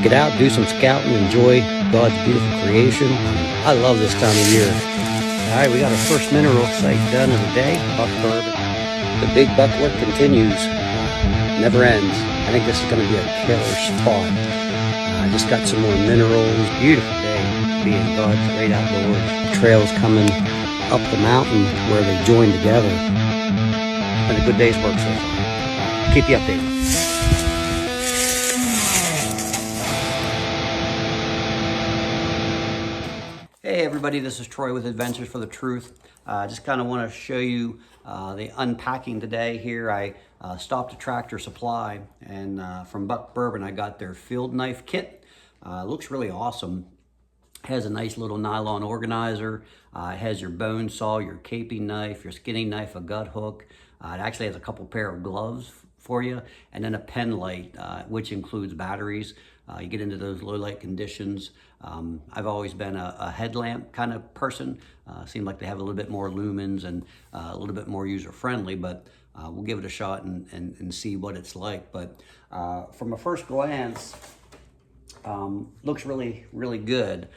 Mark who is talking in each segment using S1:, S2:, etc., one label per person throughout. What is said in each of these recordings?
S1: get out, do some scouting, enjoy God's beautiful creation. I love this time of year. All right, we got our first mineral site done of the day, Buck Bourbon. The big buckwork continues, never ends. I think this is going to be a killer spot. I just got some more minerals. Beautiful day, being God's great outdoors. Trails coming up the mountain where they join together. Been a good day's work so far. Keep you updated. Hey everybody, this is Troy with Adventures for the Truth. Just kind of want to show you the unpacking today here. I stopped at Tractor Supply, and from Buck Bourbon I got their field knife kit. Looks really awesome. Has a nice little nylon organizer. It has your bone saw, your caping knife, your skinning knife, a gut hook. It actually has a couple pair of gloves for you, and then a pen light, which includes batteries. You get into those low light conditions. I've always been a headlamp kind of person. Seem like they have a little bit more lumens and a little bit more user friendly, but we'll give it a shot and see what it's like. But from a first glance, looks really, really good.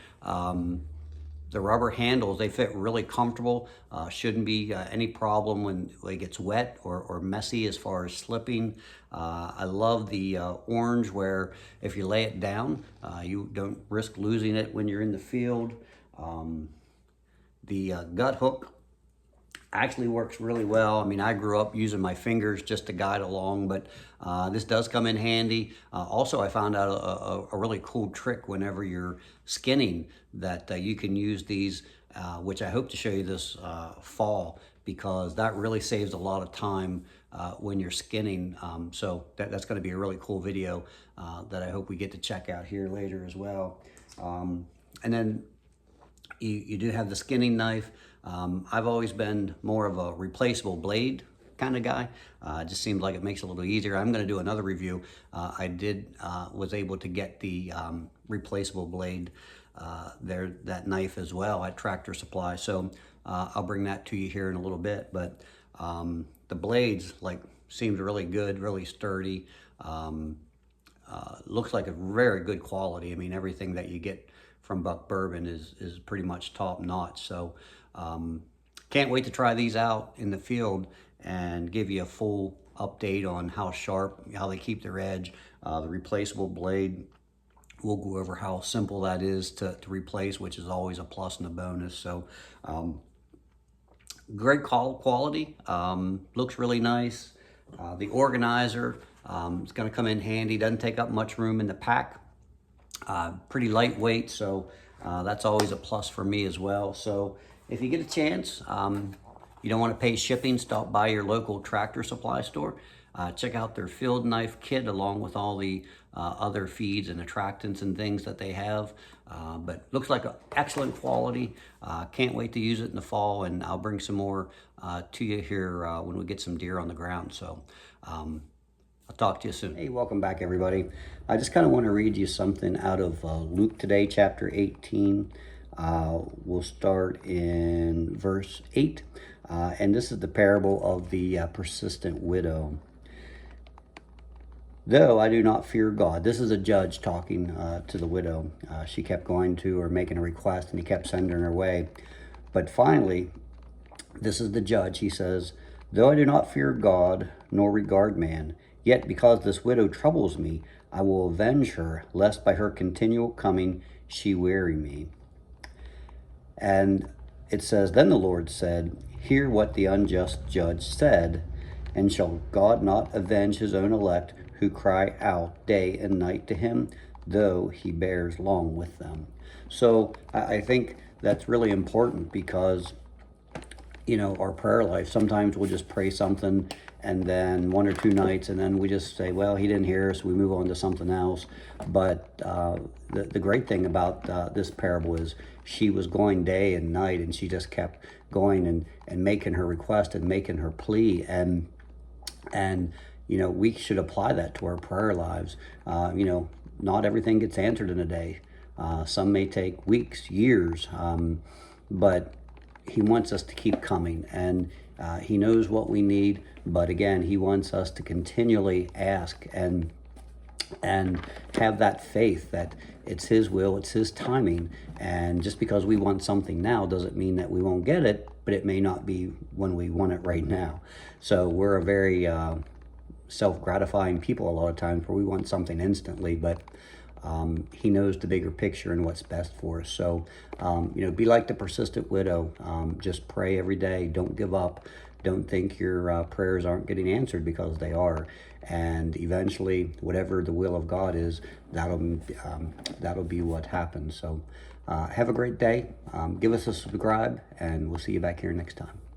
S1: The rubber handles, they fit really comfortable. Shouldn't be any problem when it gets wet or messy as far as slipping. I love the orange, where if you lay it down, you don't risk losing it when you're in the field. The gut hook actually works really well. I mean, I grew up using my fingers just to guide along, but this does come in handy. Also, I found out a really cool trick whenever you're skinning, that you can use these, which I hope to show you this fall, because that really saves a lot of time when you're skinning. So that's going to be a really cool video that I hope we get to check out here later as well. And then you do have the skinning knife. I've always been more of a replaceable blade kind of guy. It just seems like it makes it a little easier. I'm going to do another review. I was able to get the replaceable blade that knife as well at Tractor Supply. So I'll bring that to you here in a little bit. But the blades seemed really good, really sturdy. Looks like a very good quality. I mean, everything that you get from Buck Bourbon is pretty much top notch. So can't wait to try these out in the field and give you a full update on how sharp, how they keep their edge. The replaceable blade, we'll go over how simple that is to replace, which is always a plus and a bonus. So great quality, looks really nice. The organizer is going to come in handy, doesn't take up much room in the pack. Pretty lightweight, so that's always a plus for me as well. So if you get a chance, you don't want to pay shipping, stop by your local Tractor Supply store. Check out their field knife kit along with all the other feeds and attractants and things that they have. But looks like excellent quality. Can't wait to use it in the fall, and I'll bring some more to you here when we get some deer on the ground. So I'll talk to you soon. Hey, welcome back everybody. I just kind of want to read you something out of Luke today, chapter 18. We'll start in verse 8. And this is the parable of the persistent widow. Though I do not fear God. This is a judge talking to the widow. She kept going to or making a request, and he kept sending her away. But finally, this is the judge. He says, though I do not fear God, nor regard man, yet because this widow troubles me, I will avenge her, lest by her continual coming she weary me. And it says, then the Lord said, hear what the unjust judge said, and shall God not avenge his own elect, who cry out day and night to him, though he bears long with them? So I think that's really important, because our prayer life, sometimes we'll just pray something, and then one or two nights, and then we just say, well, he didn't hear us, we move on to something else. But the great thing about this parable is she was going day and night, and she just kept going and making her request and making her plea. And we should apply that to our prayer lives. Not everything gets answered in a day. Some may take weeks, years, but he wants us to keep coming, and he knows what we need. But again, he wants us to continually ask. And and have that faith that it's His will, it's His timing. And just because we want something now doesn't mean that we won't get it, but it may not be when we want it right now. So we're a very self-gratifying people a lot of times, where we want something instantly, but He knows the bigger picture and what's best for us. So, be like the persistent widow. Just pray every day. Don't give up. Don't think your prayers aren't getting answered, because they are. And eventually, whatever the will of God is, that'll be what happens. So, have a great day. Give us a subscribe, and we'll see you back here next time.